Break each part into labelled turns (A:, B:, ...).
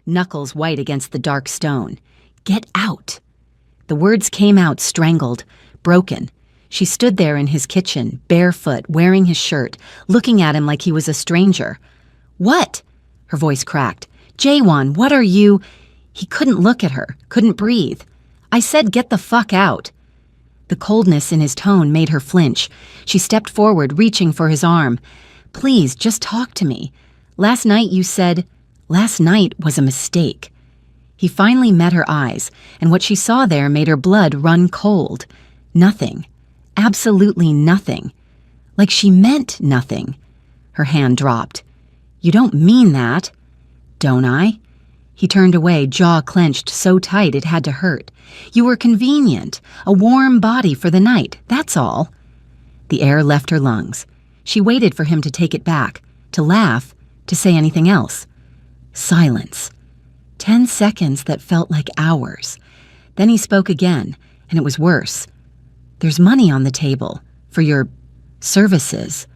A: knuckles white against the dark stone. "Get out!" The words came out strangled, broken. She stood there in his kitchen, barefoot, wearing his shirt, looking at him like he was a stranger. "What?" Her voice cracked. "Jaewon, what are you—" He couldn't look at her, couldn't breathe. "I said get the fuck out." The coldness in his tone made her flinch. She stepped forward, reaching for his arm. "Please, just talk to me. Last night you said—" "Last night was a mistake." He finally met her eyes, and what she saw there made her blood run cold. Nothing. Absolutely nothing. Like she meant nothing. Her hand dropped. "You don't mean that." "Don't I?" He turned away, jaw clenched so tight it had to hurt. "You were convenient, a warm body for the night, that's all." The air left her lungs. She waited for him to take it back, to laugh, to say anything else. Silence. 10 seconds that felt like hours. Then he spoke again, and it was worse. "There's money on the table, for your services."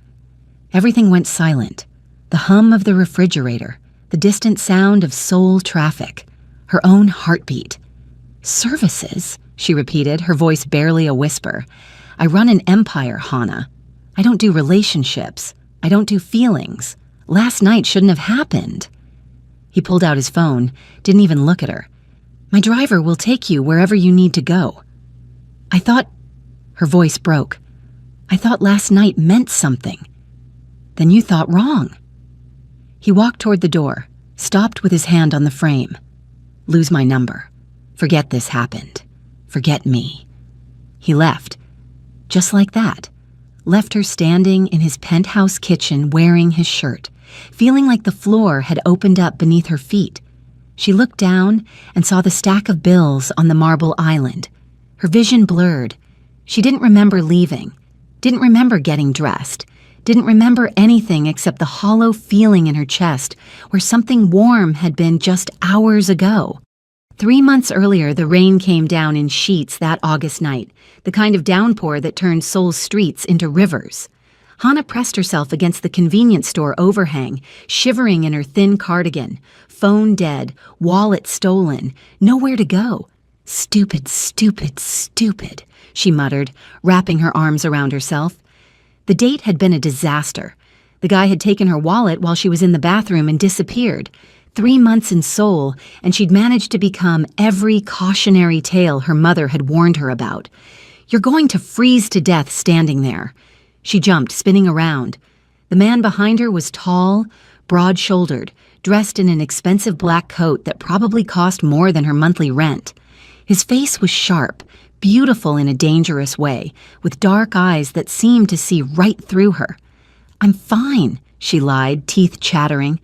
A: Everything went silent. The hum of the refrigerator, the distant sound of soul traffic, her own heartbeat. "Services?" she repeated, her voice barely a whisper. "I run an empire, Hana. I don't do relationships. I don't do feelings. Last night shouldn't have happened." He pulled out his phone, didn't even look at her. "My driver will take you wherever you need to go." "I thought—" Her voice broke. "I thought last night meant something." "Then you thought wrong." He walked toward the door, stopped with his hand on the frame. "Lose my number. Forget this happened. Forget me." He left. Just like that. Left her standing in his penthouse kitchen wearing his shirt, feeling like the floor had opened up beneath her feet. She looked down and saw the stack of bills on the marble island. Her vision blurred. She didn't remember leaving, didn't remember getting dressed, didn't remember anything except the hollow feeling in her chest where something warm had been just hours ago. 3 months earlier, the rain came down in sheets that August night, the kind of downpour that turned Seoul's streets into rivers. Hana pressed herself against the convenience store overhang, shivering in her thin cardigan, phone dead, wallet stolen, nowhere to go. "Stupid, stupid, stupid," she muttered, wrapping her arms around herself. The date had been a disaster. The guy had taken her wallet while she was in the bathroom and disappeared. 3 months in Seoul, and she'd managed to become every cautionary tale her mother had warned her about. "You're going to freeze to death standing there." She jumped, spinning around. The man behind her was tall, broad-shouldered, dressed in an expensive black coat that probably cost more than her monthly rent. His face was sharp, beautiful in a dangerous way, with dark eyes that seemed to see right through her. "I'm fine," she lied, teeth chattering.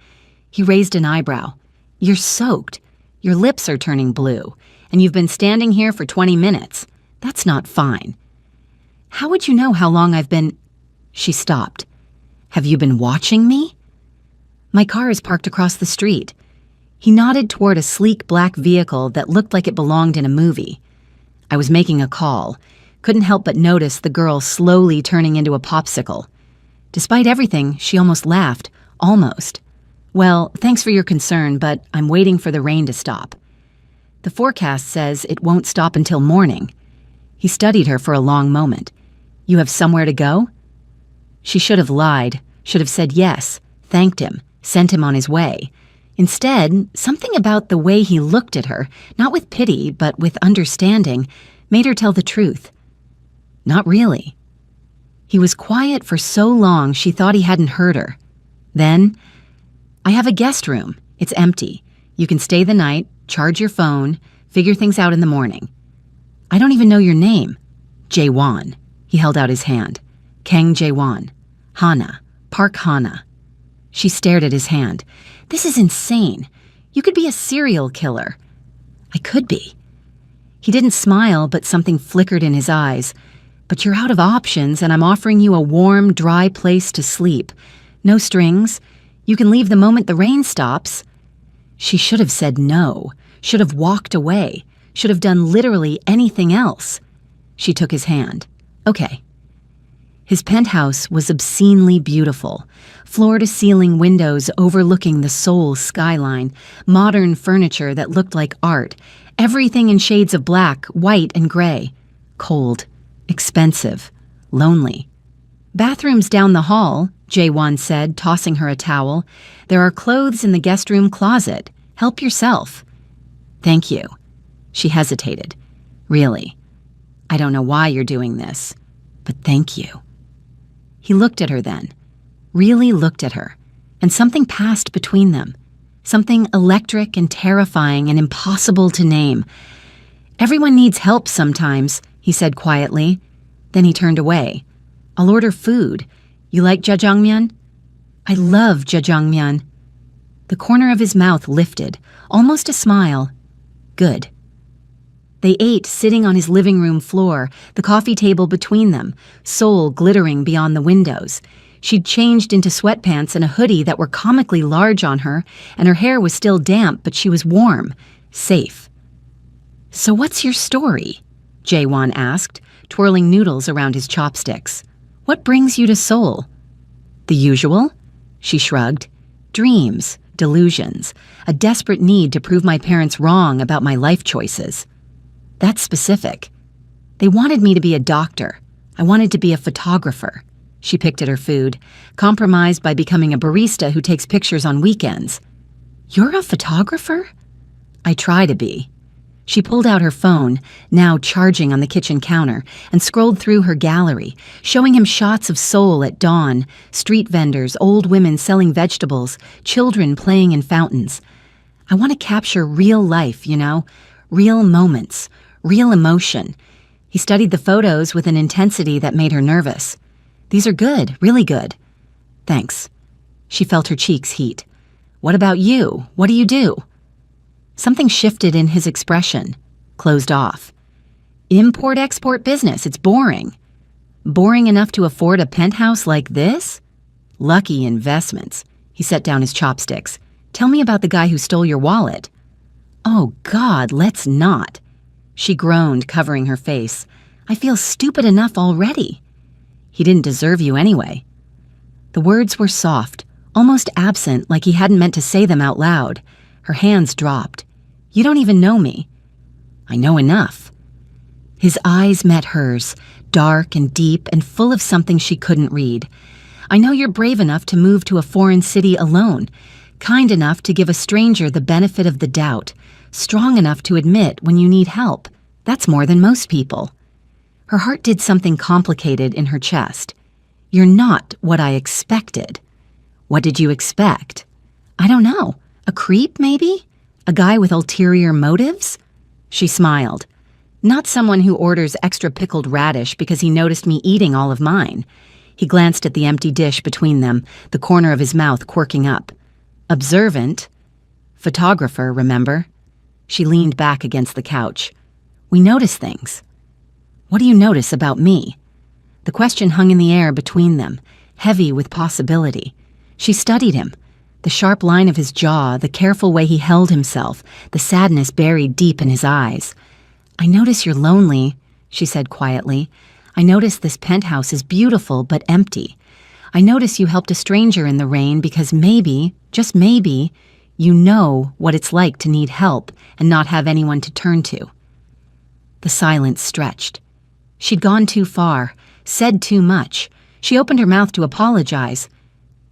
A: He raised an eyebrow. "You're soaked. Your lips are turning blue, and you've been standing here for 20 minutes. That's not fine." "How would you know how long I've been—" She stopped. "Have you been watching me?" "My car is parked across the street." He nodded toward a sleek black vehicle that looked like it belonged in a movie. "I was making a call. Couldn't help but notice the girl slowly turning into a popsicle." Despite everything, she almost laughed. Almost. "Well, thanks for your concern, but I'm waiting for the rain to stop. The forecast says it won't stop until morning." He studied her for a long moment. "You have somewhere to go?" She should have lied, should have said yes, thanked him, sent him on his way. Instead, something about the way he looked at her, not with pity, but with understanding, made her tell the truth. Not really. He was quiet for so long she thought he hadn't heard her. Then, "I have a guest room. It's empty. You can stay the night, charge your phone, figure things out in the morning." "I don't even know your name." "Jaewon." He held out his hand. "Kang Jaewon. Hana. Park Hana." She stared at his hand. "This is insane. You could be a serial killer." "I could be." He didn't smile, but something flickered in his eyes. "But you're out of options, and I'm offering you a warm, dry place to sleep. No strings. You can leave the moment the rain stops." She should have said no, should have walked away, should have done literally anything else. She took his hand. "Okay." His penthouse was obscenely beautiful. Floor-to-ceiling windows overlooking the Seoul skyline, modern furniture that looked like art, everything in shades of black, white, and gray. Cold, expensive, lonely. "Bathrooms down the hall," Jae-won said, tossing her a towel. "There are clothes in the guest room closet. Help yourself." "Thank you." She hesitated. "Really, I don't know why you're doing this, but thank you." He looked at her then, really looked at her, and something passed between them. Something electric and terrifying and impossible to name. "Everyone needs help sometimes," he said quietly. Then he turned away. "I'll order food. You like jjajangmyeon?" "I love jjajangmyeon." The corner of his mouth lifted, almost a smile. "Good." They ate sitting on his living room floor, the coffee table between them, Seoul glittering beyond the windows. She'd changed into sweatpants and a hoodie that were comically large on her, and her hair was still damp, but she was warm, safe. "So what's your story?" Jae-won asked, twirling noodles around his chopsticks. "What brings you to Seoul?" "The usual," she shrugged. "Dreams, delusions, a desperate need to prove my parents wrong about my life choices." "That's specific." "They wanted me to be a doctor. I wanted to be a photographer." She picked at her food, compromised by becoming a barista who takes pictures on weekends. "You're a photographer?" "I try to be." She pulled out her phone, now charging on the kitchen counter, and scrolled through her gallery, showing him shots of Seoul at dawn, street vendors, old women selling vegetables, children playing in fountains. "I want to capture real life, you know, real moments, real emotion." He studied the photos with an intensity that made her nervous. "These are good, really good." "Thanks." She felt her cheeks heat. "What about you? What do you do?" Something shifted in his expression, closed off. "Import-export business, it's boring." "Boring enough to afford a penthouse like this?" "Lucky investments." He set down his chopsticks. "Tell me about the guy who stole your wallet." "Oh, God, let's not." She groaned, covering her face. "I feel stupid enough already." "He didn't deserve you anyway." The words were soft, almost absent, like he hadn't meant to say them out loud. Her hands dropped. "You don't even know me." "I know enough." His eyes met hers, dark and deep and full of something she couldn't read. "I know you're brave enough to move to a foreign city alone, kind enough to give a stranger the benefit of the doubt, strong enough to admit when you need help. That's more than most people." Her heart did something complicated in her chest. "You're not what I expected." "What did you expect?" "I don't know. A creep, maybe? A guy with ulterior motives?" She smiled. "Not someone who orders extra pickled radish because he noticed me eating all of mine." He glanced at the empty dish between them, the corner of his mouth quirking up. "Observant. Photographer, remember?" She leaned back against the couch. "We notice things." "What do you notice about me?" The question hung in the air between them, heavy with possibility. She studied him. The sharp line of his jaw, the careful way he held himself, the sadness buried deep in his eyes. "I notice you're lonely," she said quietly. "I notice this penthouse is beautiful but empty. I notice you helped a stranger in the rain because maybe, just maybe, you know what it's like to need help and not have anyone to turn to." The silence stretched. She'd gone too far, said too much. She opened her mouth to apologize.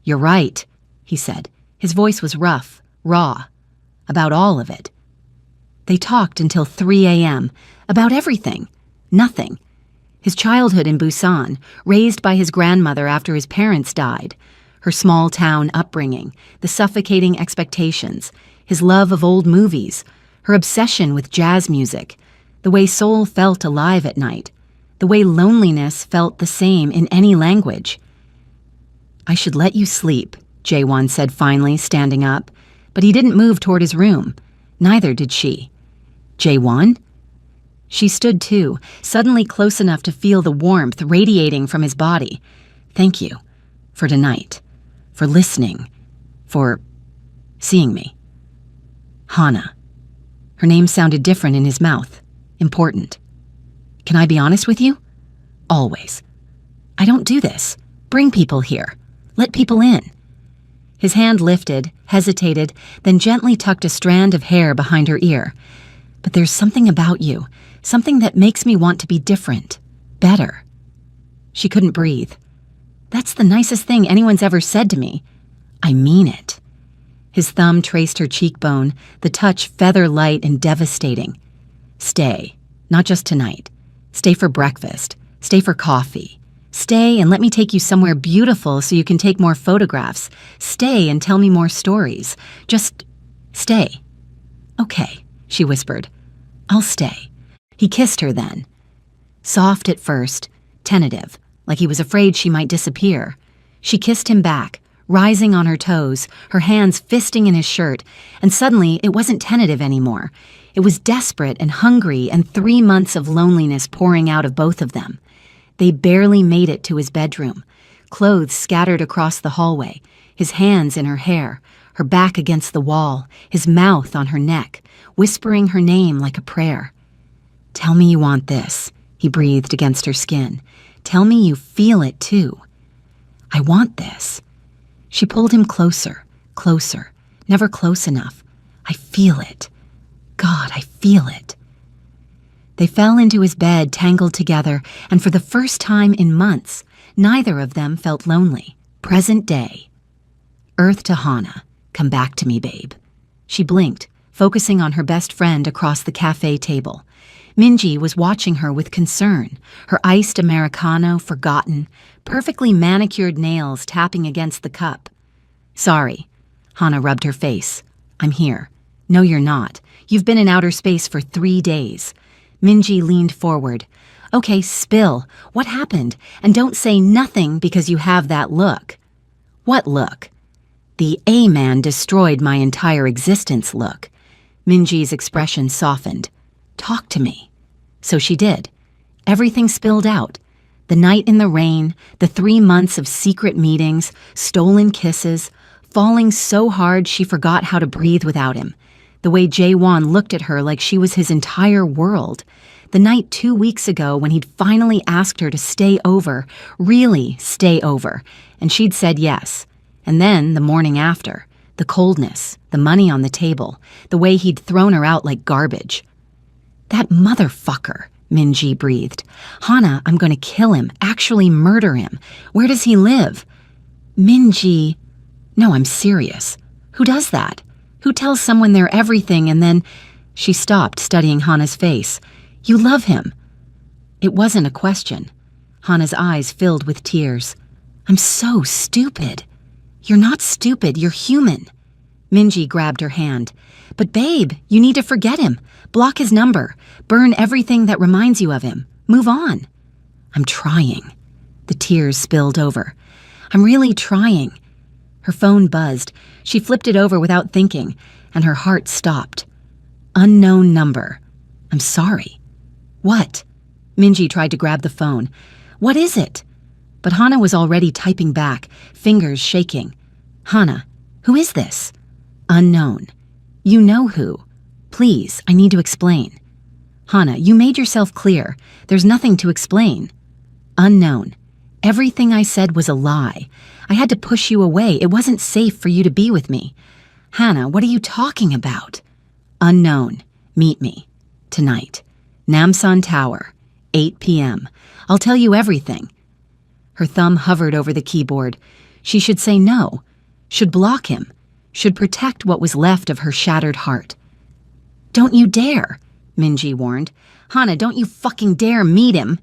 A: "You're right," he said. His voice was rough, raw, about all of it. They talked until 3 a.m., about everything, nothing. His childhood in Busan, raised by his grandmother after his parents died, her small-town upbringing, the suffocating expectations, his love of old movies, her obsession with jazz music, the way Seoul felt alive at night, the way loneliness felt the same in any language. "I should let you sleep," Jae-won said finally, standing up, but he didn't move toward his room. Neither did she. "Jae-won?" She stood too, suddenly close enough to feel the warmth radiating from his body. "Thank you. For tonight. For listening. For seeing me." "Hana." Her name sounded different in his mouth. Important. "Can I be honest with you?" "Always." I don't do this. Bring people here. Let people in. His hand lifted, hesitated, then gently tucked a strand of hair behind her ear. But there's something about you, something that makes me want to be different, better. She couldn't breathe. That's the nicest thing anyone's ever said to me. I mean it. His thumb traced her cheekbone, the touch feather-light and devastating. Stay, not just tonight. Stay for breakfast. Stay for coffee. Stay and let me take you somewhere beautiful so you can take more photographs. Stay and tell me more stories. Just stay. Okay, she whispered. I'll stay. He kissed her then. Soft at first, tentative, like he was afraid she might disappear. She kissed him back, rising on her toes, her hands fisting in his shirt, and suddenly it wasn't tentative anymore. It was desperate and hungry, and 3 months of loneliness pouring out of both of them. They barely made it to his bedroom, clothes scattered across the hallway, his hands in her hair, her back against the wall, his mouth on her neck, whispering her name like a prayer. Tell me you want this, he breathed against her skin. Tell me you feel it too. I want this. She pulled him closer, closer, never close enough. I feel it. God, I feel it. They fell into his bed, tangled together, and for the first time in months, neither of them felt lonely. Present day. Earth to Hana. Come back to me, babe. She blinked, focusing on her best friend across the cafe table. Minji was watching her with concern, her iced Americano forgotten, perfectly manicured nails tapping against the cup. Sorry. Hana rubbed her face. I'm here. No, you're not. You've been in outer space for 3 days. Minji leaned forward. Okay, spill. What happened? And don't say nothing because you have that look. What look? The A-man destroyed my entire existence look. Minji's expression softened. Talk to me. So she did. Everything spilled out. The night in the rain, the 3 months of secret meetings, stolen kisses, falling so hard she forgot how to breathe without him. The way Jae-won looked at her like she was his entire world. The night 2 weeks ago when he'd finally asked her to stay over, really stay over, and she'd said yes. And then the morning after, the coldness, the money on the table, the way he'd thrown her out like garbage. That motherfucker, Minji breathed. Hana, I'm going to kill him, actually murder him. Where does he live? Minji. No, I'm serious. Who does that? Who tells someone they're everything and then... She stopped, studying Hana's face. You love him. It wasn't a question. Hana's eyes filled with tears. I'm so stupid. You're not stupid, you're human. Minji grabbed her hand. But babe, you need to forget him. Block his number. Burn everything that reminds you of him. Move on. I'm trying. The tears spilled over. I'm really trying. Her phone buzzed. She flipped it over without thinking, and her heart stopped. Unknown number. I'm sorry. What? Minji tried to grab the phone. What is it? But Hana was already typing back, fingers shaking. Hana, who is this? Unknown. You know who. Please, I need to explain. Hana, you made yourself clear. There's nothing to explain. Unknown. Everything I said was a lie. I had to push you away. It wasn't safe for you to be with me. Hana, what are you talking about? Unknown. Meet me. Tonight. Namsan Tower. 8 p.m. I'll tell you everything. Her thumb hovered over the keyboard. She should say no. Should block him. Should protect what was left of her shattered heart. Don't you dare, Minji warned. Hana, don't you fucking dare meet him.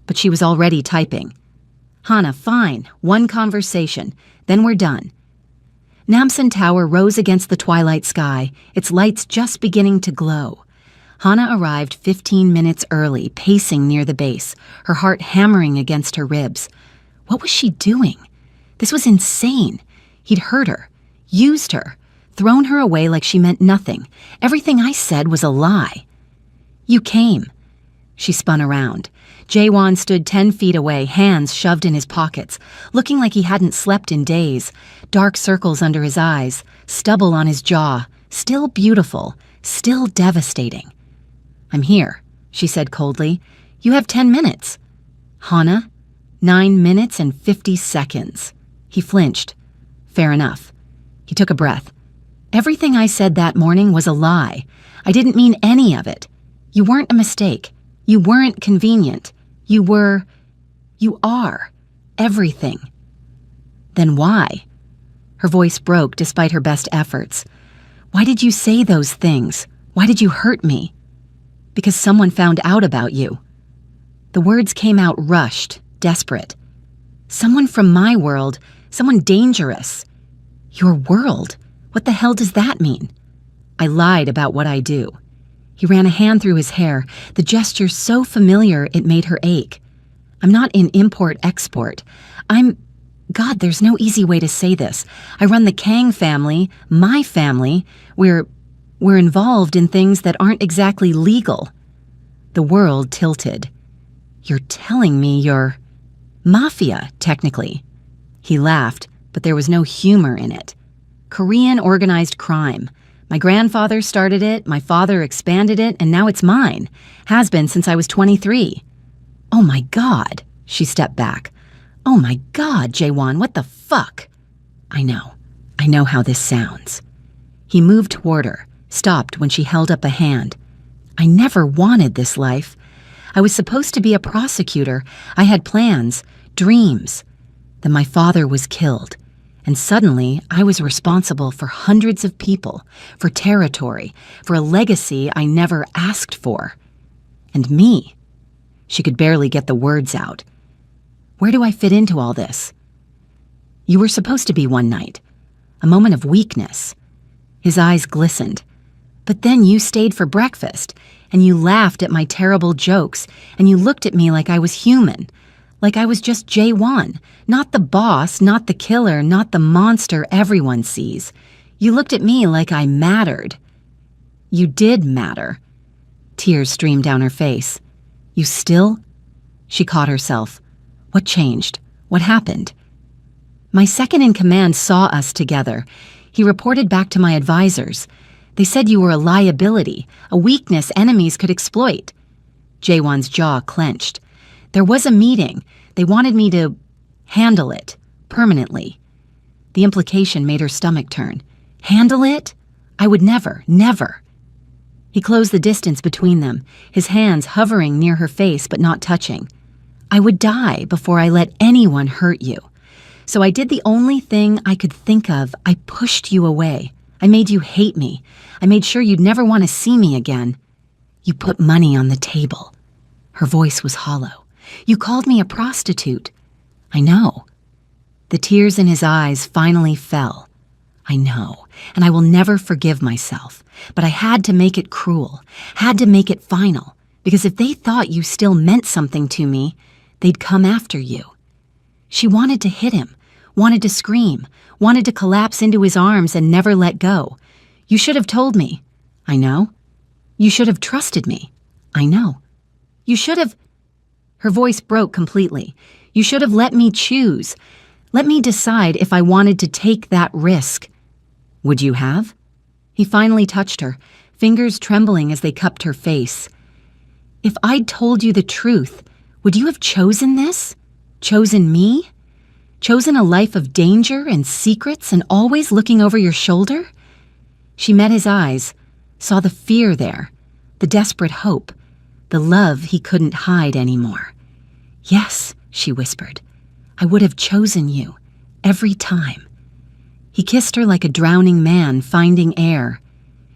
A: But she was already typing. Hana, fine, one conversation, then we're done. Namsan Tower rose against the twilight sky, its lights just beginning to glow. Hana arrived 15 minutes early, pacing near the base, her heart hammering against her ribs. What was she doing? This was insane. He'd hurt her, used her, thrown her away like she meant nothing. Everything I said was a lie. You came. She spun around. Jae-won stood 10 feet away, hands shoved in his pockets, looking like he hadn't slept in days, dark circles under his eyes, stubble on his jaw, still beautiful, still devastating. I'm here, she said coldly. You have 10 minutes. Hana? 9 minutes and 50 seconds. He flinched. Fair enough. He took a breath. Everything I said that morning was a lie. I didn't mean any of it. You weren't a mistake. You weren't convenient. You are everything. Then why? Her voice broke despite her best efforts. Why did you say those things? Why did you hurt me? Because someone found out about you. The words came out rushed, desperate. Someone from my world, someone dangerous. Your world? What the hell does that mean? I lied about what I do. He ran a hand through his hair, the gesture so familiar it made her ache. I'm not in import-export. God, there's no easy way to say this. I run the Kang family, my family. We're involved in things that aren't exactly legal. The world tilted. You're telling me you're Mafia, technically. He laughed, but there was no humor in it. Korean organized crime. My grandfather started it, my father expanded it, and now it's mine. Has been since I was 23. Oh my God, she stepped back. Oh my God, Jaewon, what the fuck? I know how this sounds. He moved toward her, stopped when she held up a hand. I never wanted this life. I was supposed to be a prosecutor. I had plans, dreams. Then my father was killed. And suddenly, I was responsible for hundreds of people, for territory, for a legacy I never asked for. And me. She could barely get the words out. Where do I fit into all this? You were supposed to be one night. A moment of weakness. His eyes glistened. But then you stayed for breakfast, and you laughed at my terrible jokes, and you looked at me like I was human. Like I was just Jaewon, not the boss, not the killer, not the monster everyone sees. You looked at me like I mattered. You did matter. Tears streamed down her face. You still? She caught herself. What changed? What happened? My second-in-command saw us together. He reported back to my advisors. They said you were a liability, a weakness enemies could exploit. Jaewon's jaw clenched. There was a meeting. They wanted me to handle it, permanently. The implication made her stomach turn. Handle it? I would never, never. He closed the distance between them, his hands hovering near her face but not touching. I would die before I let anyone hurt you. So I did the only thing I could think of. I pushed you away. I made you hate me. I made sure you'd never want to see me again. You put money on the table. Her voice was hollow. You called me a prostitute. I know. The tears in his eyes finally fell. I know, and I will never forgive myself. But I had to make it cruel, had to make it final, because if they thought you still meant something to me, they'd come after you. She wanted to hit him, wanted to scream, wanted to collapse into his arms and never let go. You should have told me. I know. You should have trusted me. I know. You should have... Her voice broke completely. You should have let me choose. Let me decide if I wanted to take that risk. Would you have? He finally touched her, fingers trembling as they cupped her face. If I'd told you the truth, would you have chosen this? Chosen me? Chosen a life of danger and secrets and always looking over your shoulder? She met his eyes, saw the fear there, the desperate hope, the love he couldn't hide anymore. Yes, she whispered, I would have chosen you, every time. He kissed her like a drowning man finding air.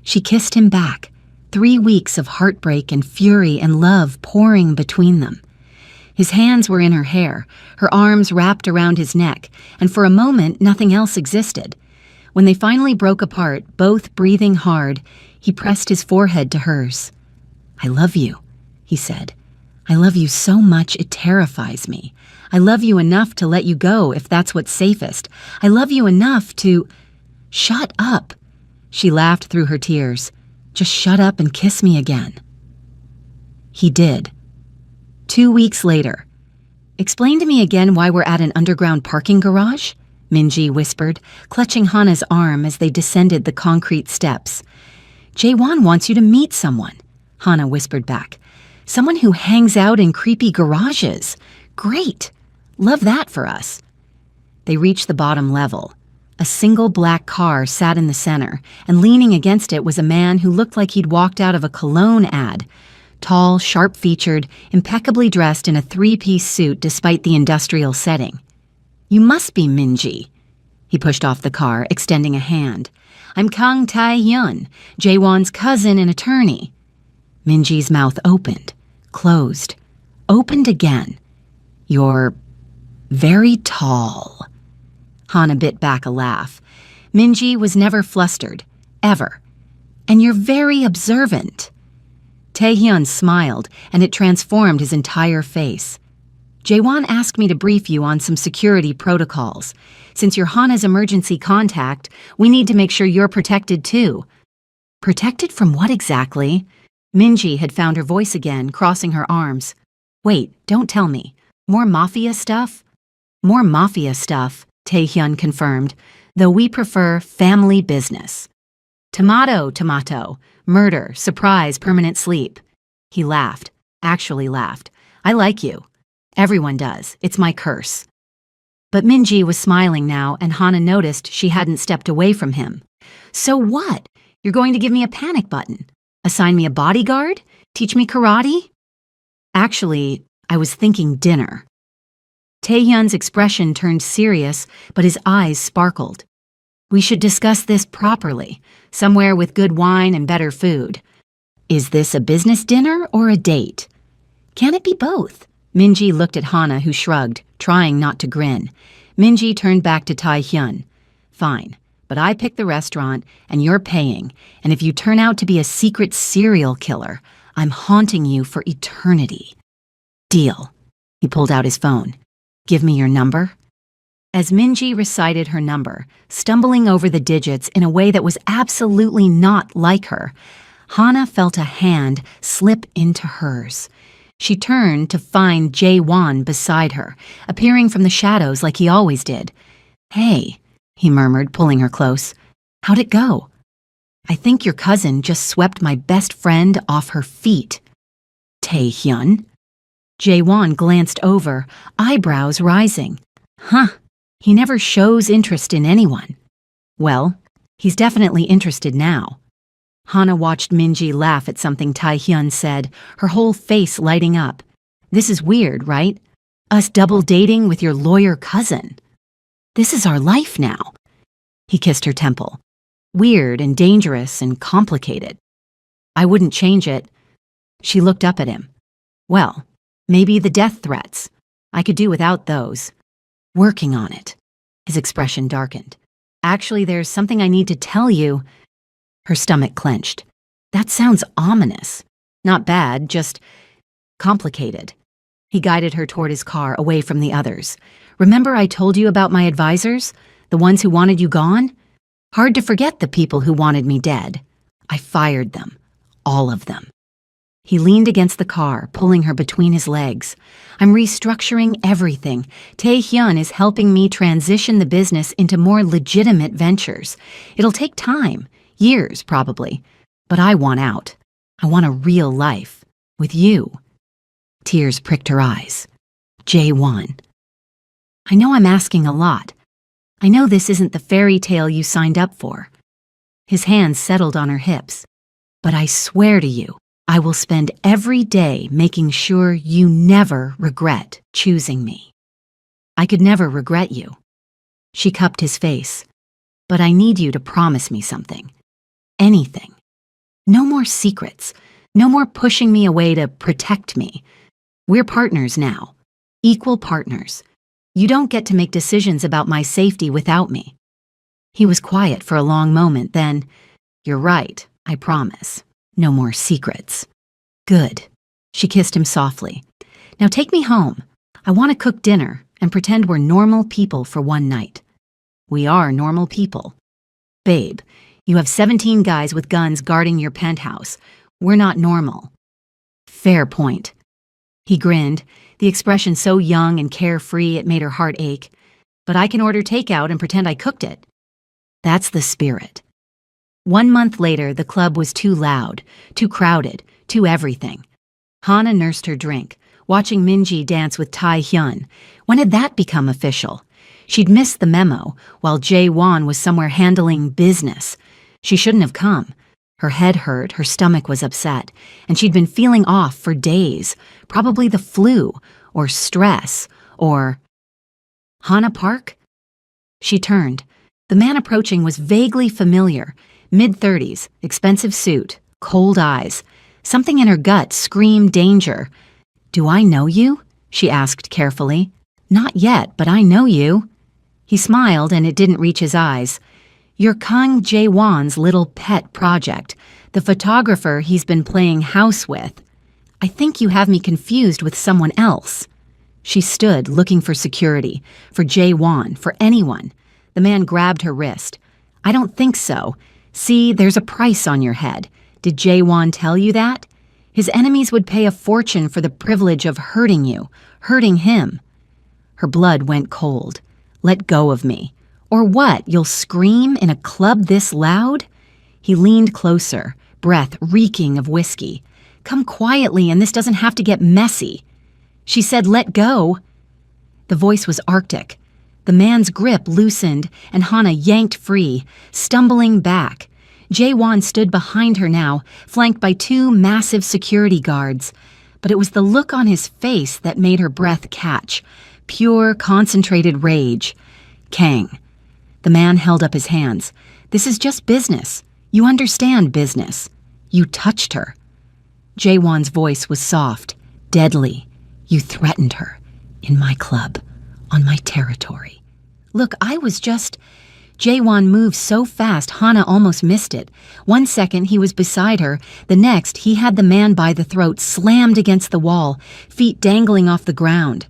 A: She kissed him back, 3 weeks of heartbreak and fury and love pouring between them. His hands were in her hair, her arms wrapped around his neck, and for a moment nothing else existed. When they finally broke apart, both breathing hard, he pressed his forehead to hers. I love you, he said. I love you so much it terrifies me. I love you enough to let you go if that's what's safest. I love you enough to... Shut up. She laughed through her tears. Just shut up and kiss me again. He did. 2 weeks later. Explain to me again why we're at an underground parking garage, Minji whispered, clutching Hana's arm as they descended the concrete steps. Jaewon wants you to meet someone, Hana whispered back. Someone who hangs out in creepy garages. Great. Love that for us. They reached the bottom level. A single black car sat in the center, and leaning against it was a man who looked like he'd walked out of a cologne ad. Tall, sharp-featured, impeccably dressed in a three-piece suit despite the industrial setting. You must be Minji. He pushed off the car, extending a hand. I'm Kang Tae-hyun, Jaewon's cousin and attorney. Minji's mouth opened, closed, opened again. You're very tall. Hana bit back a laugh. Minji was never flustered, ever. And you're very observant. Taehyun smiled, and it transformed his entire face. Jaewon asked me to brief you on some security protocols. Since you're Hana's emergency contact, we need to make sure you're protected too. Protected from what exactly? Minji had found her voice again, crossing her arms. Wait, don't tell me. More Mafia stuff? More Mafia stuff, Taehyun confirmed, though we prefer family business. Tomato, tomato. Murder, surprise, permanent sleep. He laughed, actually laughed. I like you. Everyone does. It's my curse. But Minji was smiling now, and Hana noticed she hadn't stepped away from him. So what? You're going to give me a panic button? Assign me a bodyguard? Teach me karate? Actually, I was thinking dinner. Taehyun's expression turned serious, but his eyes sparkled. We should discuss this properly, somewhere with good wine and better food. Is this a business dinner or a date? Can it be both? Minji looked at Hana, who shrugged, trying not to grin. Minji turned back to Taehyun. Fine, but I picked the restaurant, and you're paying, and if you turn out to be a secret serial killer, I'm haunting you for eternity. Deal. He pulled out his phone. Give me your number. As Minji recited her number, stumbling over the digits in a way that was absolutely not like her, Hana felt a hand slip into hers. She turned to find Jaewon beside her, appearing from the shadows like he always did. Hey, he murmured, pulling her close. How'd it go? I think your cousin just swept my best friend off her feet. Taehyun? Jaewon glanced over, eyebrows rising. Huh, he never shows interest in anyone. Well, he's definitely interested now. Hana watched Minji laugh at something Taehyun said, her whole face lighting up. This is weird, right? Us double dating with your lawyer cousin. This is our life now. He kissed her temple. Weird and dangerous and complicated. I wouldn't change it. She looked up at him. Well, maybe the death threats. I could do without those. Working on it. His expression darkened. Actually, there's something I need to tell you. Her stomach clenched. That sounds ominous. Not bad, just complicated. He guided her toward his car, away from the others. Remember I told you about my advisors? The ones who wanted you gone? Hard to forget the people who wanted me dead. I fired them. All of them. He leaned against the car, pulling her between his legs. I'm restructuring everything. Taehyun is helping me transition the business into more legitimate ventures. It'll take time, years probably, but I want out. I want a real life, with you. Tears pricked her eyes. Jaewon. I know I'm asking a lot. I know this isn't the fairy tale you signed up for. His hands settled on her hips. But I swear to you, I will spend every day making sure you never regret choosing me. I could never regret you. She cupped his face. But I need you to promise me something. Anything. No more secrets. No more pushing me away to protect me. We're partners now. Equal partners. You don't get to make decisions about my safety without me. He was quiet for a long moment, then, You're right, I promise. No more secrets. Good. She kissed him softly. Now take me home. I want to cook dinner and pretend we're normal people for one night. We are normal people. Babe, you have 17 guys with guns guarding your penthouse. We're not normal. Fair point. He grinned, the expression so young and carefree it made her heart ache. But I can order takeout and pretend I cooked it. That's the spirit. 1 month later, the club was too loud, too crowded, too everything. Hana nursed her drink, watching Minji dance with Tai Hyun. When had that become official? She'd missed the memo, while Jae-won was somewhere handling business. She shouldn't have come. Her head hurt, her stomach was upset, and she'd been feeling off for days. Probably the flu, or stress, or... Hana Park? She turned. The man approaching was vaguely familiar. Mid-30s, expensive suit, cold eyes. Something in her gut screamed danger. "Do I know you?" she asked carefully. "Not yet, but I know you." He smiled, and it didn't reach his eyes. "You're Kang Jae-won's little pet project, the photographer he's been playing house with. I think you have me confused with someone else." She stood, looking for security, for Jae-won, for anyone. The man grabbed her wrist. "I don't think so. See, there's a price on your head. Did Jae-won tell you that? His enemies would pay a fortune for the privilege of hurting you, hurting him." Her blood went cold. "Let go of me. Or what, you'll scream in a club this loud?" He leaned closer, breath reeking of whiskey. "Come quietly, and this doesn't have to get messy." She said, "Let go." The voice was arctic. The man's grip loosened, and Hana yanked free, stumbling back. Jae-won stood behind her now, flanked by two massive security guards. But it was the look on his face that made her breath catch. Pure, concentrated rage. "Kang." The man held up his hands. "This is just business. You understand business. You touched her." Jae-won's voice was soft, deadly. "You threatened her. In my club. On my territory." "Look, I was just..." Jae-won moved so fast Hana almost missed it. One second he was beside her, the next he had the man by the throat slammed against the wall, feet dangling off the ground.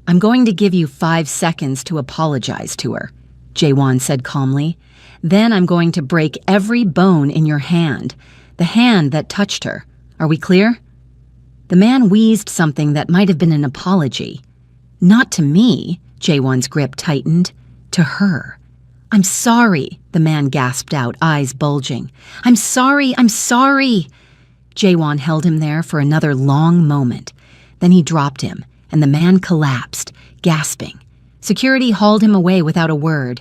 A: "I'm going to give you 5 seconds to apologize to her," Jae-won said calmly. "Then I'm going to break every bone in your hand, the hand that touched her. Are we clear?" The man wheezed something that might have been an apology. "Not to me," Jae-won's grip tightened. "To her." "I'm sorry," the man gasped out, eyes bulging. I'm sorry." Jae-won held him there for another long moment. Then he dropped him, and the man collapsed, gasping. Security hauled him away without a word.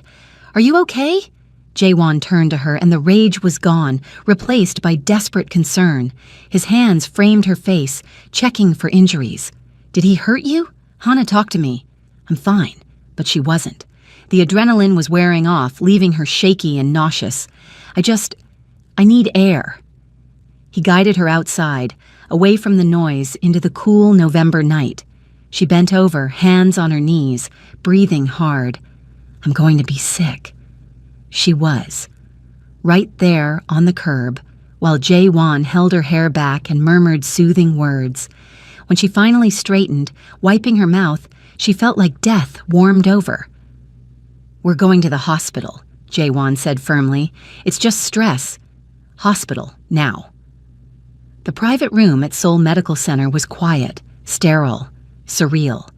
A: "Are you okay?" Jae-won turned to her, and the rage was gone, replaced by desperate concern. His hands framed her face, checking for injuries. "Did he hurt you? Hana, talk to me." "I'm fine," but she wasn't. The adrenaline was wearing off, leaving her shaky and nauseous. I need air." He guided her outside, away from the noise, into the cool November night. She bent over, hands on her knees, breathing hard. "I'm going to be sick." She was. Right there on the curb, while Jae-won held her hair back and murmured soothing words. When she finally straightened, wiping her mouth, she felt like death warmed over. "We're going to the hospital," Jae-won said firmly. "It's just stress. Hospital, now." The private room at Seoul Medical Center was quiet, sterile, surreal.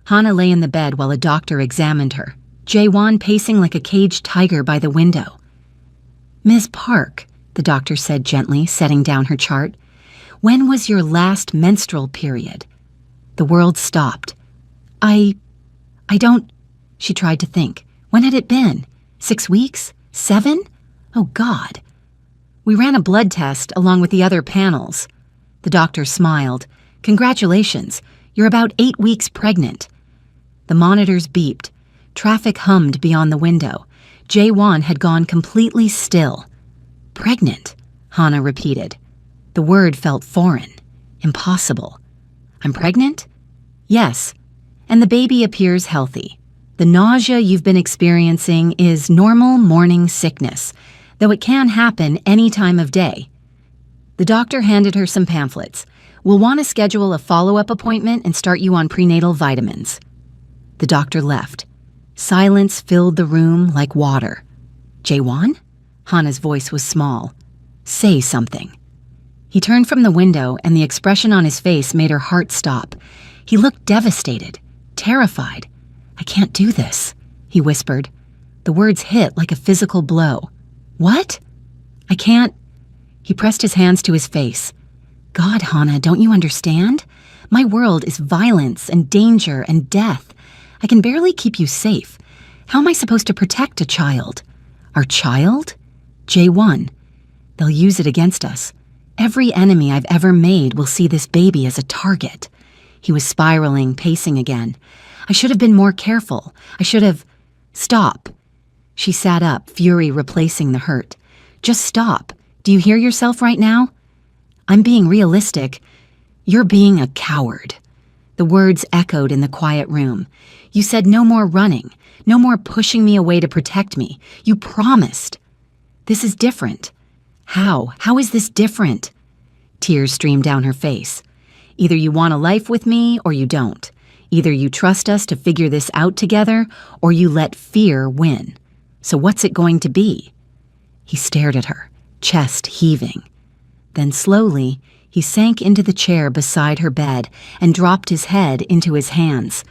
A: Hana lay in the bed while a doctor examined her, Jae-won pacing like a caged tiger by the window. "Ms. Park," the doctor said gently, setting down her chart, "when was your last menstrual period?" The world stopped. I don't..." She tried to think. When had it been? 6 weeks? 7? Oh, God. "We ran a blood test along with the other panels." The doctor smiled. "Congratulations. You're about 8 weeks pregnant." The monitors beeped. Traffic hummed beyond the window. Jae-won had gone completely still. "Pregnant," Hana repeated. The word felt foreign, impossible. "I'm pregnant?" "Yes, and the baby appears healthy. The nausea you've been experiencing is normal morning sickness, though it can happen any time of day." The doctor handed her some pamphlets. "We'll want to schedule a follow-up appointment and start you on prenatal vitamins." The doctor left. Silence filled the room like water. "Jae-won?" Hana's voice was small. "Say something." He turned from the window, and the expression on his face made her heart stop. He looked devastated, terrified. "I can't do this," he whispered. The words hit like a physical blow. "What?" "I can't..." He pressed his hands to his face. God, Hana, don't you understand? My world is violence and danger and death. I can barely keep you safe. How am I supposed to protect a child? Our child? J1. They'll use it against us. Every enemy I've ever made will see this baby as a target. He was spiraling, pacing again. I should have been more careful. I should have... Stop. She sat up, fury replacing the hurt. Just stop. Do you hear yourself right now? I'm being realistic. You're being a coward. The words echoed in the quiet room. You said no more running, no more pushing me away to protect me. You promised. This is different. How? How is this different? Tears streamed down her face. Either you want a life with me or you don't. Either you trust us to figure this out together or you let fear win. So what's it going to be? He stared at her, chest heaving. Then slowly, he sank into the chair beside her bed and dropped his head into his hands.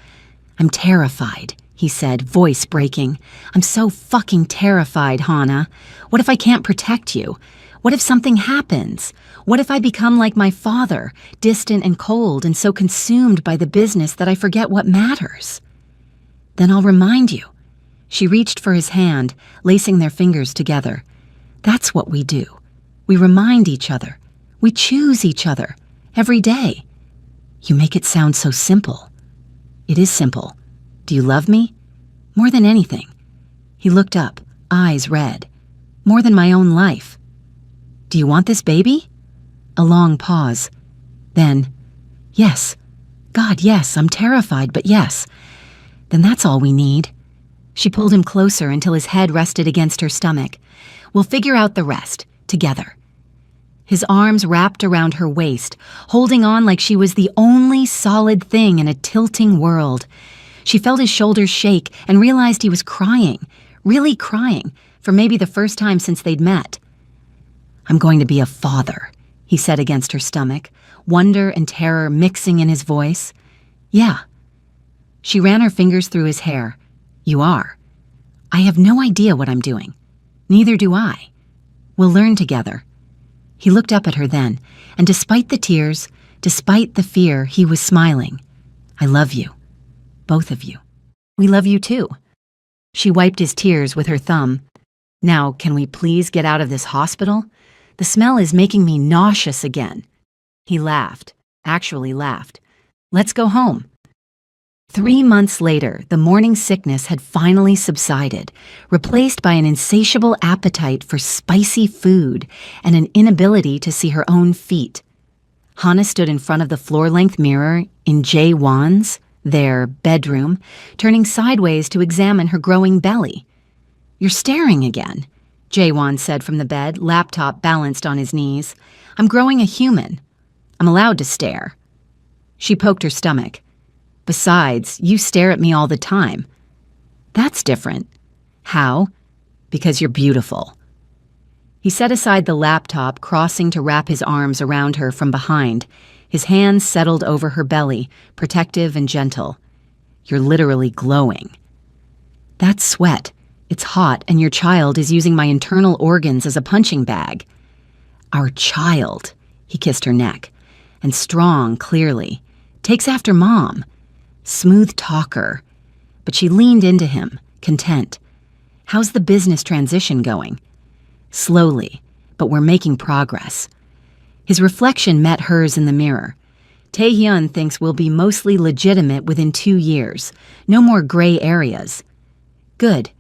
A: I'm terrified, he said, voice breaking. I'm so fucking terrified, Hana. What if I can't protect you? What if something happens? What if I become like my father, distant and cold and so consumed by the business that I forget what matters? Then I'll remind you. She reached for his hand, lacing their fingers together. That's what we do. We remind each other. We choose each other. Every day. You make it sound so simple. It is simple. Do you love me? More than anything. He looked up, eyes red. More than my own life. Do you want this baby? A long pause. Then, yes. God, yes, I'm terrified, but yes. Then that's all we need. She pulled him closer until his head rested against her stomach. We'll figure out the rest, together. His arms wrapped around her waist, holding on like she was the only solid thing in a tilting world. She felt his shoulders shake and realized he was crying, really crying, for maybe the first time since they'd met. I'm going to be a father, he said against her stomach, wonder and terror mixing in his voice. Yeah. She ran her fingers through his hair. You are. I have no idea what I'm doing. Neither do I. We'll learn together. He looked up at her then, and despite the tears, despite the fear, he was smiling. I love you. Both of you. We love you too. She wiped his tears with her thumb. Now, can we please get out of this hospital? The smell is making me nauseous again. He laughed, actually laughed. Let's go home. 3 months later, the morning sickness had finally subsided, replaced by an insatiable appetite for spicy food and an inability to see her own feet. Hana stood in front of the floor-length mirror in J1's, their bedroom, turning sideways to examine her growing belly. You're staring again, J1 said from the bed, laptop balanced on his knees. I'm growing a human. I'm allowed to stare. She poked her stomach. Besides, you stare at me all the time. That's different. How? Because you're beautiful. He set aside the laptop, crossing to wrap his arms around her from behind. His hands settled over her belly, protective and gentle. You're literally glowing. That's sweat. It's hot, and your child is using my internal organs as a punching bag. Our child, he kissed her neck. And strong, clearly. Takes after Mom. Smooth talker. But she leaned into him, content. How's the business transition going? Slowly, but we're making progress. His reflection met hers in the mirror. Taehyun thinks we'll be mostly legitimate within 2 years. No more gray areas. Good.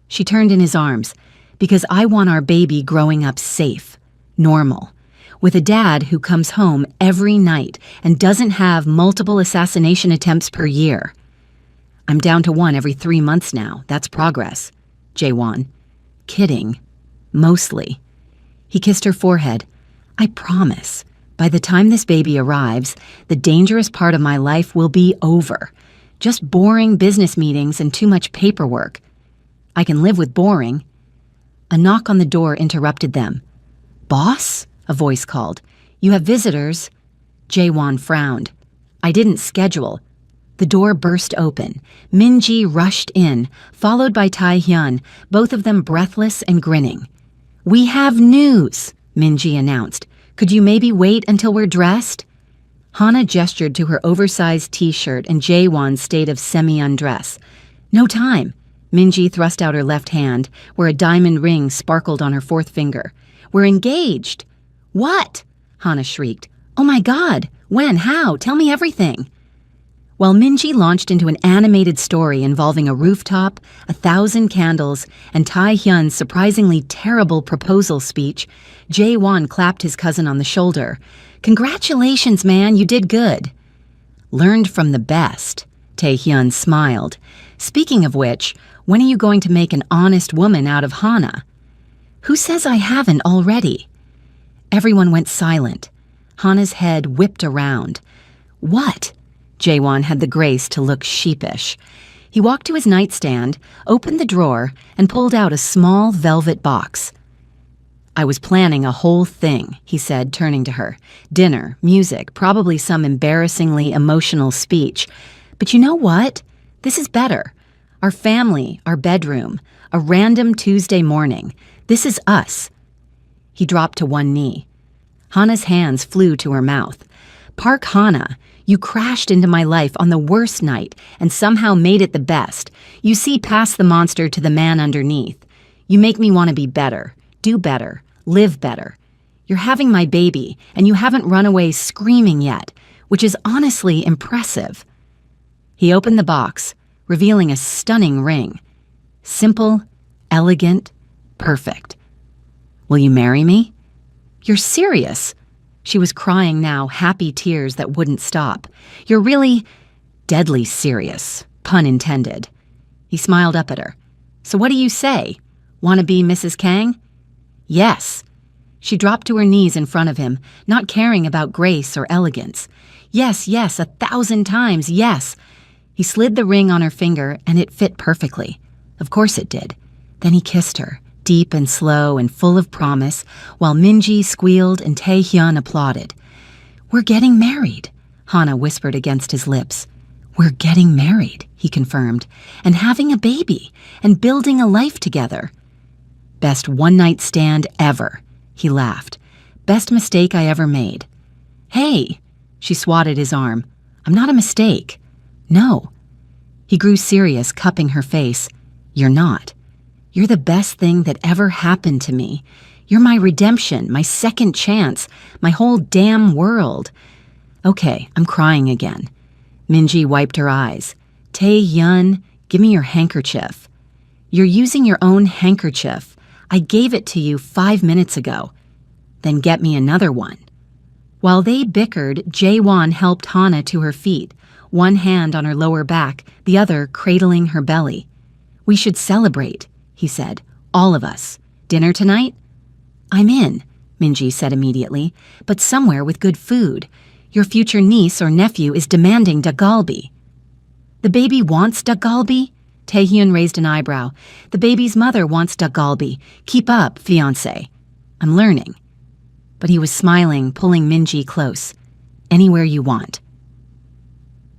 A: She turned in his arms. Because I want our baby growing up safe, normal, with a dad who comes home every night and doesn't have multiple assassination attempts per year. I'm down to 1 every 3 months now. That's progress. Jaewon. Kidding. Mostly. He kissed her forehead. I promise, by the time this baby arrives, the dangerous part of my life will be over. Just boring business meetings and too much paperwork. I can live with boring. A knock on the door interrupted them. Boss? A voice called. You have visitors. Jaewon frowned. I didn't schedule. The door burst open. Minji rushed in, followed by Taehyun, both of them breathless and grinning. We have news, Minji announced. Could you maybe wait until we're dressed? Hana gestured to her oversized t-shirt and Jaewon's state of semi-undress. No time. Minji thrust out her left hand, where a diamond ring sparkled on her fourth finger. We're engaged. What? Hana shrieked. Oh my God. When? How? Tell me everything. While Minji launched into an animated story involving a rooftop, 1,000 candles, and Tae-hyun's surprisingly terrible proposal speech, Jae-won clapped his cousin on the shoulder. Congratulations, man, you did good. Learned from the best, Tae-hyun smiled. Speaking of which, when are you going to make an honest woman out of Hana? Who says I haven't already? Everyone went silent. Hana's head whipped around. What? Jaewon had the grace to look sheepish. He walked to his nightstand, opened the drawer, and pulled out a small velvet box. I was planning a whole thing, he said, turning to her. Dinner, music, probably some embarrassingly emotional speech. But you know what? This is better. Our family, our bedroom, a random Tuesday morning. This is us. He dropped to one knee. Hana's hands flew to her mouth. Park Hana, you crashed into my life on the worst night and somehow made it the best. You see past the monster to the man underneath. You make me want to be better, do better, live better. You're having my baby, and you haven't run away screaming yet, which is honestly impressive. He opened the box, revealing a stunning ring. Simple, elegant, perfect. Will you marry me? You're serious? She was crying now, happy tears that wouldn't stop. You're really deadly serious, pun intended. He smiled up at her. So what do you say? Want to be Mrs. Kang? Yes. She dropped to her knees in front of him, not caring about grace or elegance. Yes, yes, 1,000 times, yes. He slid the ring on her finger, and it fit perfectly. Of course it did. Then he kissed her, deep and slow and full of promise, while Minji squealed and Tae-hyun applauded. We're getting married, Hana whispered against his lips. We're getting married, he confirmed, and having a baby, and building a life together. Best one-night stand ever, he laughed. Best mistake I ever made. Hey, she swatted his arm. I'm not a mistake. No. He grew serious, cupping her face. You're not. You're the best thing that ever happened to me. You're my redemption, my second chance, my whole damn world. Okay, I'm crying again. Minji wiped her eyes. Tae-hyun, give me your handkerchief. You're using your own handkerchief. I gave it to you 5 minutes ago. Then get me another one. While they bickered, Jae-won helped Hana to her feet, one hand on her lower back, the other cradling her belly. We should celebrate, he said. All of us. Dinner tonight? I'm in, Minji said immediately, but somewhere with good food. Your future niece or nephew is demanding dakgalbi. The baby wants dakgalbi? Tae-hyun raised an eyebrow. The baby's mother wants dakgalbi. Keep up, fiancé. I'm learning. But he was smiling, pulling Minji close. Anywhere you want.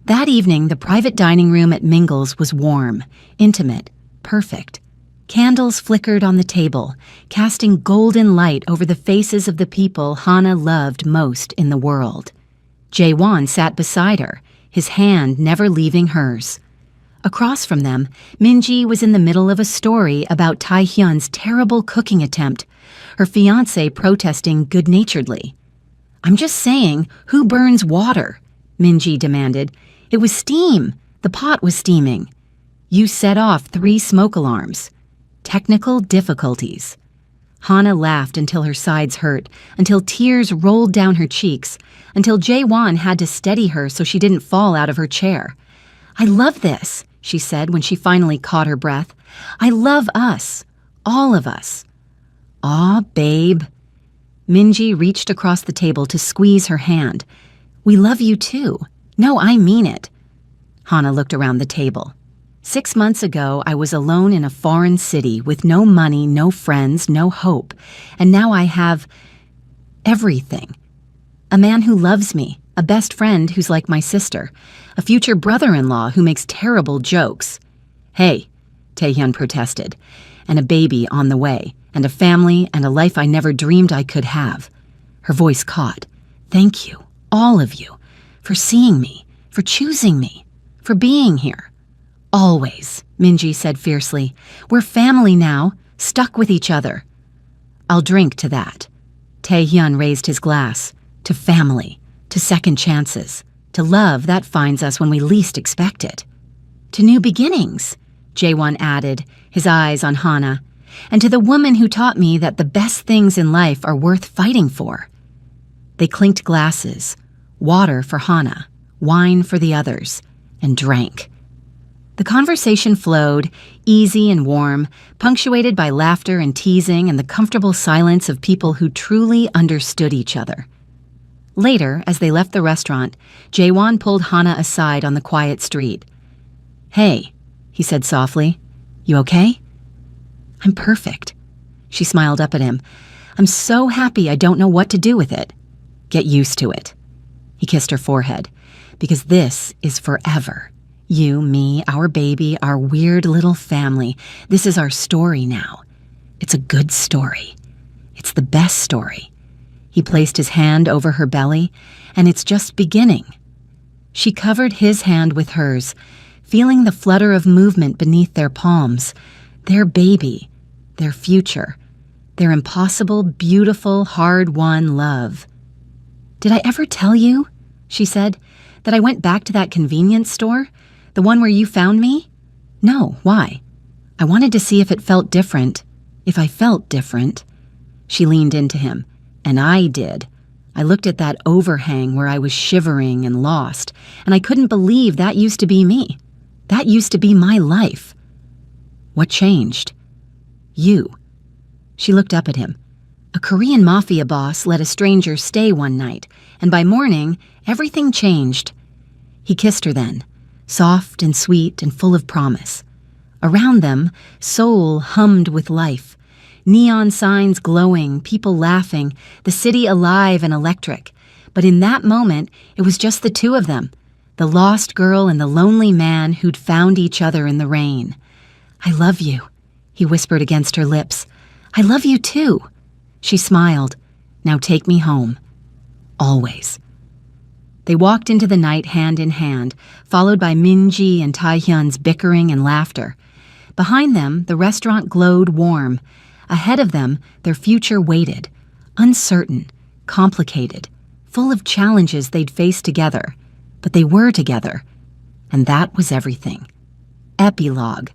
A: That evening, the private dining room at Mingle's was warm, intimate, perfect. Candles flickered on the table, casting golden light over the faces of the people Hana loved most in the world. Jae-won sat beside her, his hand never leaving hers. Across from them, Minji was in the middle of a story about Tae-hyun's terrible cooking attempt, her fiancé protesting good-naturedly. I'm just saying, who burns water? Minji demanded. It was steam. The pot was steaming. You set off 3 smoke alarms. Technical difficulties. Hana laughed until her sides hurt, until tears rolled down her cheeks, until Jae-won had to steady her so she didn't fall out of her chair. I love this, she said when she finally caught her breath. I love us. All of us. Aw, babe. Minji reached across the table to squeeze her hand. We love you too. No, I mean it. Hana looked around the table. 6 months ago, I was alone in a foreign city with no money, no friends, no hope. And now I have everything. A man who loves me, a best friend who's like my sister, a future brother-in-law who makes terrible jokes. Hey, Tae-hyun protested, and a baby on the way, and a family and a life I never dreamed I could have. Her voice caught. Thank you, all of you, for seeing me, for choosing me, for being here. Always, Minji said fiercely. We're family now, stuck with each other. I'll drink to that. Taehyun raised his glass. To family, to second chances, to love that finds us when we least expect it. To new beginnings, Jaewon added, his eyes on Hana, and to the woman who taught me that the best things in life are worth fighting for. They clinked glasses, water for Hana, wine for the others, and drank. The conversation flowed, easy and warm, punctuated by laughter and teasing and the comfortable silence of people who truly understood each other. Later, as they left the restaurant, Jaewon pulled Hana aside on the quiet street. Hey, he said softly, you okay? I'm perfect. She smiled up at him. I'm so happy I don't know what to do with it. Get used to it. He kissed her forehead. Because this is forever. You, me, our baby, our weird little family. This is our story now. It's a good story. It's the best story. He placed his hand over her belly, and it's just beginning. She covered his hand with hers, feeling the flutter of movement beneath their palms. Their baby, their future, their impossible, beautiful, hard-won love. Did I ever tell you, she said, that I went back to that convenience store? The one where you found me? No, why? I wanted to see if it felt different. If I felt different. She leaned into him. And I did. I looked at that overhang where I was shivering and lost, and I couldn't believe that used to be me. That used to be my life. What changed? You. She looked up at him. A Korean Mafia boss let a stranger stay one night, and by morning, everything changed. He kissed her then, soft and sweet and full of promise. Around them, Seoul hummed with life. Neon signs glowing, people laughing, the city alive and electric. But in that moment, it was just the two of them, the lost girl and the lonely man who'd found each other in the rain. I love you, he whispered against her lips. I love you too. She smiled. Now take me home. Always. They walked into the night hand in hand, followed by Minji and Taehyun's bickering and laughter. Behind them, the restaurant glowed warm. Ahead of them, their future waited, uncertain, complicated, full of challenges they'd face together. But they were together, and that was everything. Epilogue.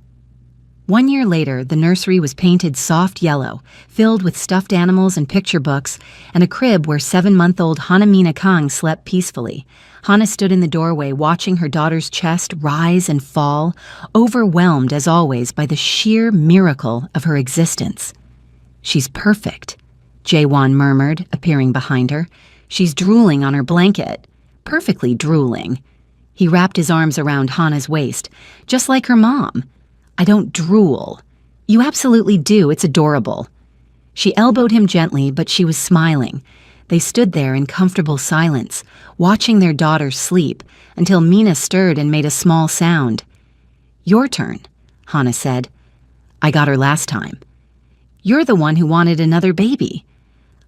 A: 1 year later, the nursery was painted soft yellow, filled with stuffed animals and picture books, and a crib where 7-month-old Hana Kang slept peacefully. Hana stood in the doorway watching her daughter's chest rise and fall, overwhelmed as always by the sheer miracle of her existence. She's perfect, Jaewon murmured, appearing behind her. She's drooling on her blanket. Perfectly drooling. He wrapped his arms around Hana's waist, just like her mom. I don't drool. You absolutely do, it's adorable. She elbowed him gently, but she was smiling. They stood there in comfortable silence, watching their daughter sleep, until Mina stirred and made a small sound. Your turn, Hana said. I got her last time. You're the one who wanted another baby.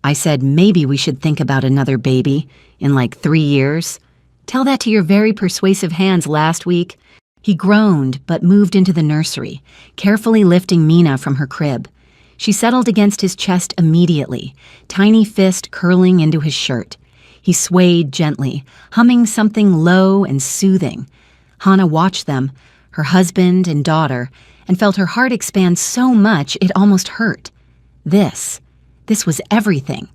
A: I said maybe we should think about another baby in like 3 years. Tell that to your very persuasive hands last week. He groaned but moved into the nursery, carefully lifting Mina from her crib. She settled against his chest immediately, tiny fist curling into his shirt. He swayed gently, humming something low and soothing. Hana watched them, her husband and daughter, and felt her heart expand so much it almost hurt. This was everything.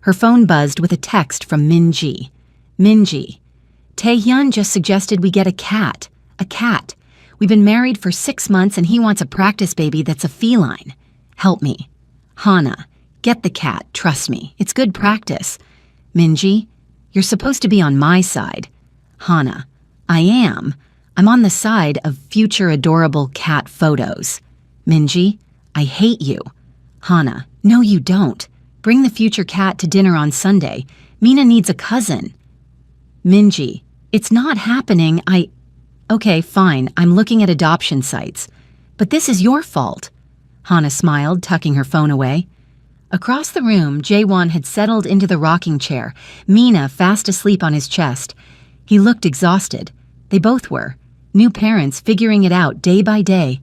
A: Her phone buzzed with a text from Minji. Minji, Taehyun just suggested we get a cat. A cat. We've been married for 6 months and he wants a practice baby that's a feline. Help me. Hana, get the cat, trust me. It's good practice. Minji, you're supposed to be on my side. Hana, I am. I'm on the side of future adorable cat photos. Minji, I hate you. Hana, no you don't. Bring the future cat to dinner on Sunday. Mina needs a cousin. Minji, it's not happening. Okay, fine, I'm looking at adoption sites. But this is your fault. Hana smiled, tucking her phone away. Across the room, Jaewon had settled into the rocking chair, Mina fast asleep on his chest. He looked exhausted. They both were. New parents figuring it out day by day.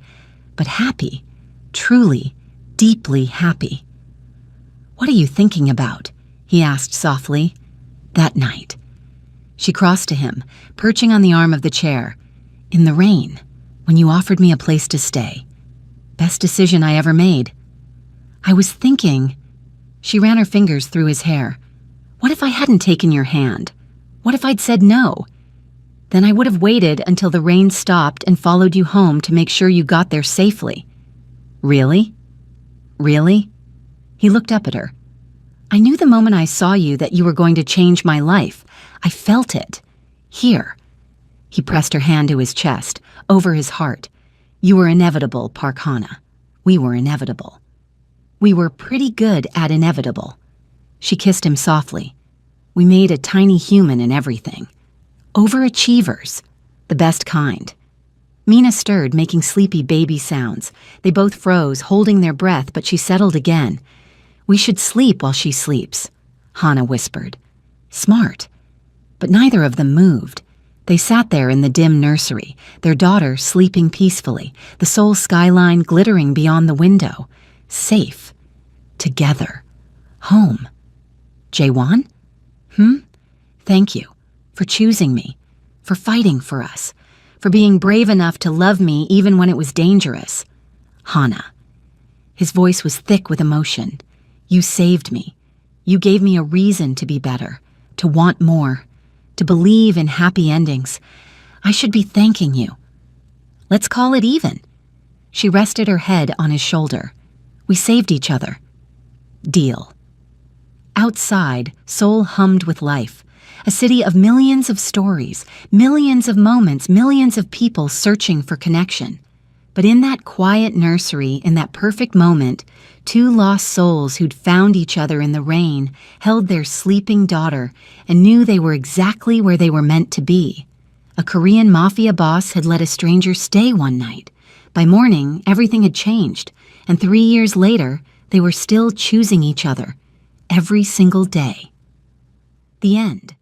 A: But happy. Truly, deeply happy. "What are you thinking about?" he asked softly. "That night." She crossed to him, perching on the arm of the chair. "In the rain, when you offered me a place to stay. Best decision I ever made. I was thinking..." She ran her fingers through his hair. "What if I hadn't taken your hand? What if I'd said no? Then I would have waited until the rain stopped and followed you home to make sure you got there safely." "Really? Really?" He looked up at her. "I knew the moment I saw you that you were going to change my life. I felt it. Here." He pressed her hand to his chest, over his heart. "You were inevitable, Park Hana. We were inevitable. We were pretty good at inevitable." She kissed him softly. "We made a tiny human in everything. Overachievers. The best kind." Mina stirred, making sleepy baby sounds. They both froze, holding their breath, but she settled again. "We should sleep while she sleeps," Hana whispered. Smart. But neither of them moved. They sat there in the dim nursery, their daughter sleeping peacefully, the Seoul skyline glittering beyond the window. Safe. Together. Home. "Jaewon? Thank you. For choosing me. For fighting for us. For being brave enough to love me even when it was dangerous. Hana." His voice was thick with emotion. "You saved me. You gave me a reason to be better, to want more, to believe in happy endings. I should be thanking you. Let's call it even." She rested her head on his shoulder. "We saved each other. Deal." Outside, Seoul hummed with life. A city of millions of stories, millions of moments, millions of people searching for connection. But in that quiet nursery, in that perfect moment, two lost souls who'd found each other in the rain held their sleeping daughter and knew they were exactly where they were meant to be. A Korean Mafia boss had let a stranger stay one night. By morning, everything had changed, and 3 years later, they were still choosing each other, every single day. The end.